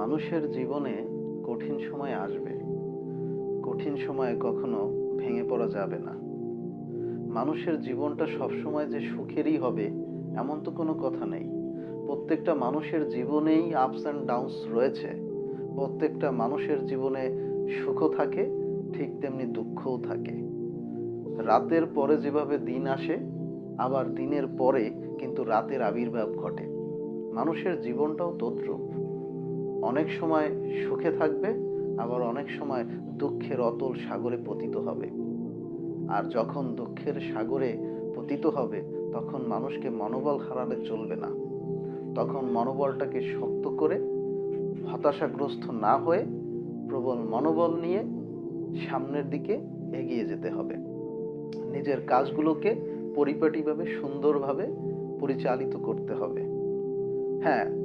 মানুষের জীবনে কঠিন সময় আসবে। কঠিন সময়ে কখনো ভেঙে পড়া যাবে না। মানুষের জীবনটা সবসময় যে সুখেরই হবে এমন তো কোনো কথা নেই। প্রত্যেকটা মানুষের জীবনেই আপস অ্যান্ড ডাউনস রয়েছে। প্রত্যেকটা মানুষের জীবনে সুখও থাকে, ঠিক তেমনি দুঃখও থাকে। রাতের পরে যেভাবে দিন আসে, আবার দিনের পরে কিন্তু রাতের আবির্ভাব ঘটে। মানুষের জীবনটাও তদ্রূপ। অনেক সময় সুখে থাকবে, আবার অনেক সময় দুঃখের অতল সাগরে পতিত হবে। আর যখন দুঃখের সাগরে পতিত হবে, তখন মানুষকে মনোবল হারালে চলবে না। তখন মনোবলটাকে শক্ত করে, হতাশাগ্রস্ত না হয়ে প্রবল মনোবল নিয়ে সামনের দিকে এগিয়ে যেতে হবে। নিজের কাজগুলোকে পরিপাটিভাবে সুন্দরভাবে পরিচালিত করতে হবে। হ্যাঁ,